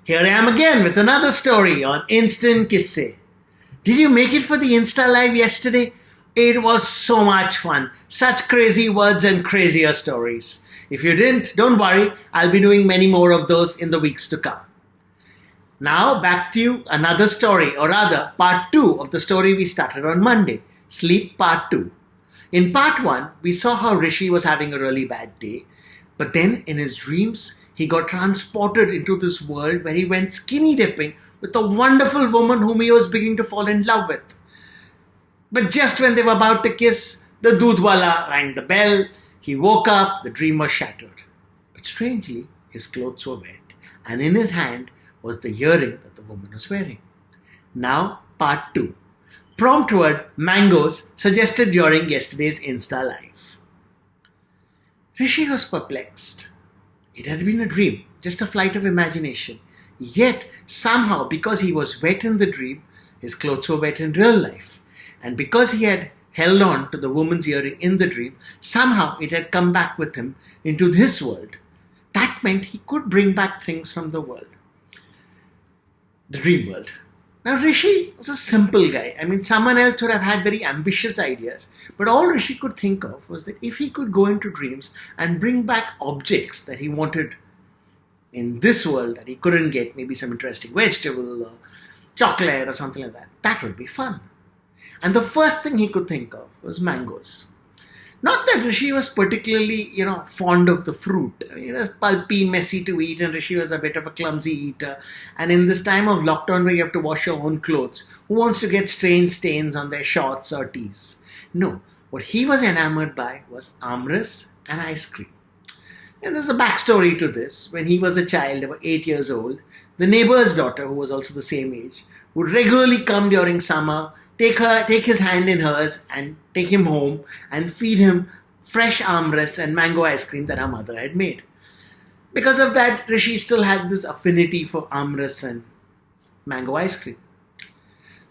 Here I am again with another story on Instant Kisse. Did you make it for the Insta Live yesterday? It was so much fun. Such crazy words and crazier stories. If you didn't, don't worry. I'll be doing many more of those in the weeks to come. Now back to you, another story, or rather part 2 of the story we started on Monday. Sleep part 2. In part 1, we saw how Rishi was having a really bad day. But then in his dreams, he got transported into this world where he went skinny dipping with a wonderful woman whom he was beginning to fall in love with. But just when they were about to kiss, the Dudwala rang the bell. He woke up, the dream was shattered. But strangely, his clothes were wet, and in his hand was the earring that the woman was wearing. Now, part 2. Prompt word mangoes suggested during yesterday's Insta Live. Rishi was perplexed. It had been a dream, just a flight of imagination. Yet, somehow, because he was wet in the dream, his clothes were wet in real life. And because he had held on to the woman's earring in the dream, somehow it had come back with him into this world. That meant he could bring back things from the world. The dream world. Now, Rishi was a simple guy. Someone else would have had very ambitious ideas. But all Rishi could think of was that if he could go into dreams and bring back objects that he wanted in this world that he couldn't get, maybe some interesting vegetable or chocolate or something like that, that would be fun. And the first thing he could think of was mangoes. Not that Rishi was particularly, fond of the fruit. It was pulpy, messy to eat, and Rishi was a bit of a clumsy eater. And in this time of lockdown where you have to wash your own clothes, who wants to get strange stains on their shorts or tees? No, what he was enamored by was amras and ice cream. And there's a backstory to this. When he was a child, about 8 years old, the neighbor's daughter, who was also the same age, would regularly come during summer, take his hand in hers and take him home and feed him fresh amras and mango ice cream that her mother had made. Because of that, Rishi still had this affinity for amras and mango ice cream.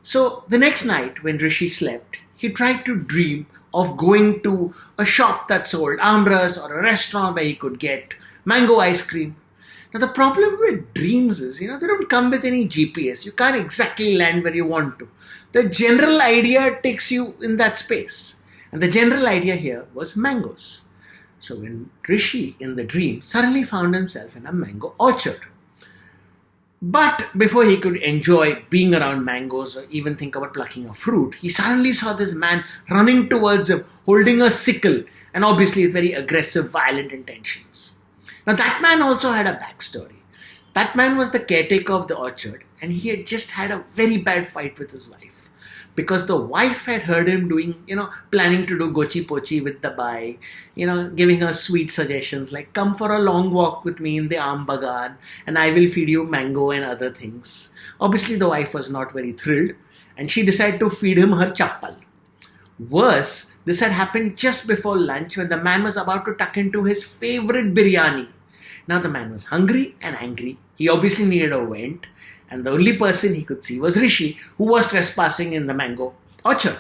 So the next night when Rishi slept, he tried to dream of going to a shop that sold amras or a restaurant where he could get mango ice cream. Now the problem with dreams is, they don't come with any GPS. You can't exactly land where you want to. The general idea takes you in that space. And the general idea here was mangoes. So when Rishi in the dream suddenly found himself in a mango orchard. But before he could enjoy being around mangoes or even think about plucking a fruit, he suddenly saw this man running towards him, holding a sickle, and obviously with very aggressive, violent intentions. Now that man also had a backstory. That man was the caretaker of the orchard, and he had just had a very bad fight with his wife. Because the wife had heard him planning to do gochi pochi with the bai, giving her sweet suggestions like, come for a long walk with me in the Aam Bagan and I will feed you mango and other things. Obviously the wife was not very thrilled and she decided to feed him her chappal. Worse, this had happened just before lunch when the man was about to tuck into his favorite biryani. Now the man was hungry and angry. He obviously needed a vent. And the only person he could see was Rishi, who was trespassing in the mango orchard.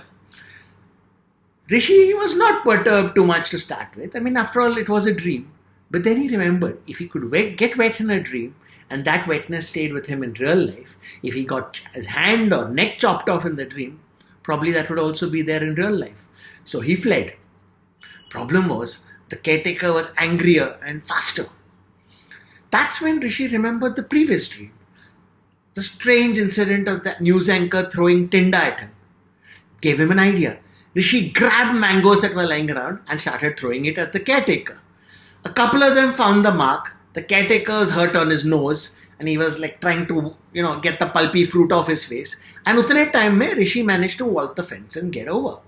Rishi was not perturbed too much to start with. After all, it was a dream. But then he remembered, if he could get wet in a dream, and that wetness stayed with him in real life, if he got his hand or neck chopped off in the dream, probably that would also be there in real life. So he fled. Problem was, the caretaker was angrier and faster. That's when Rishi remembered the previous dream. The strange incident of the news anchor throwing tinda at him gave him an idea. Rishi grabbed mangoes that were lying around and started throwing it at the caretaker. A couple of them found the mark. The caretaker was hurt on his nose and he was trying to, get the pulpy fruit off his face. And utne time mein Rishi managed to vault the fence and get over.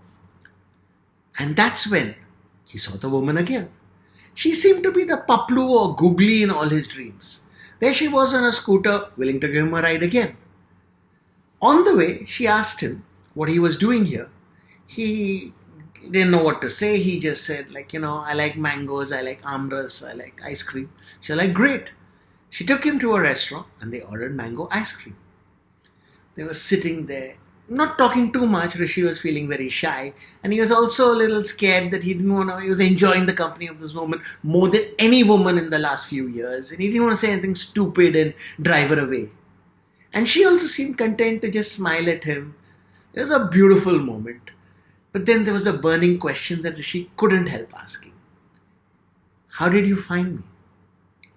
And that's when he saw the woman again. She seemed to be the paplu or googly in all his dreams. There she was on a scooter, willing to give him a ride again. On the way, she asked him what he was doing here. He didn't know what to say. He just said, I like mangoes, I like amras, I like ice cream. She was like, great. She took him to a restaurant and they ordered mango ice cream. They were sitting there, not talking too much. Rishi was feeling very shy, and he was also a little scared that he didn't want to. He was enjoying the company of this woman more than any woman in the last few years, and he didn't want to say anything stupid and drive her away. And she also seemed content to just smile at him. It was a beautiful moment. But then there was a burning question that Rishi couldn't help asking. How did you find me?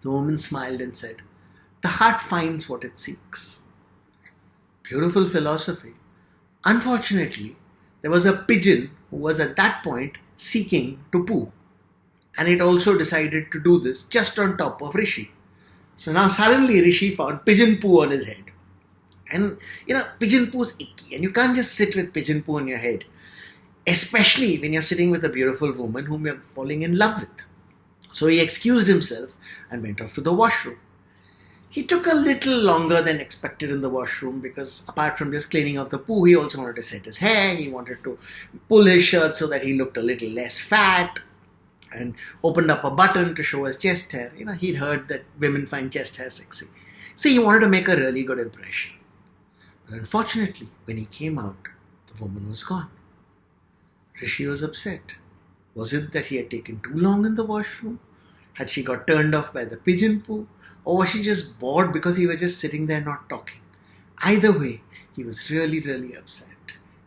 The woman smiled and said, the heart finds what it seeks. Beautiful philosophy. Unfortunately, there was a pigeon who was at that point seeking to poo. And it also decided to do this just on top of Rishi. So now suddenly Rishi found pigeon poo on his head. And pigeon poo is icky, and you can't just sit with pigeon poo on your head, especially when you're sitting with a beautiful woman whom you're falling in love with. So he excused himself and went off to the washroom. He took a little longer than expected in the washroom because apart from just cleaning up the poo, he also wanted to set his hair. He wanted to pull his shirt so that he looked a little less fat, and opened up a button to show his chest hair. He'd heard that women find chest hair sexy. So he wanted to make a really good impression. But unfortunately, when he came out, the woman was gone. Rishi was upset. Was it that he had taken too long in the washroom? Had she got turned off by the pigeon poo? Or was she just bored because he was just sitting there not talking? Either way, he was really, really upset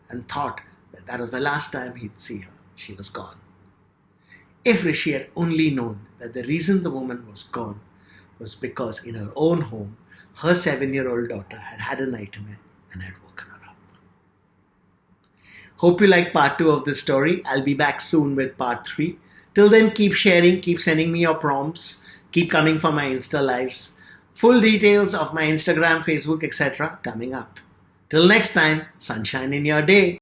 and thought that that was the last time he'd see her. She was gone. If Rishi had only known that the reason the woman was gone was because in her own home, her 7-year-old daughter had had a nightmare and had woken her up. Hope you like part 2 of this story. I'll be back soon with part 3. Till then, keep sharing, keep sending me your prompts, keep coming for my Insta lives. Full details of my Instagram, Facebook, etc. coming up. Till next time, sunshine in your day.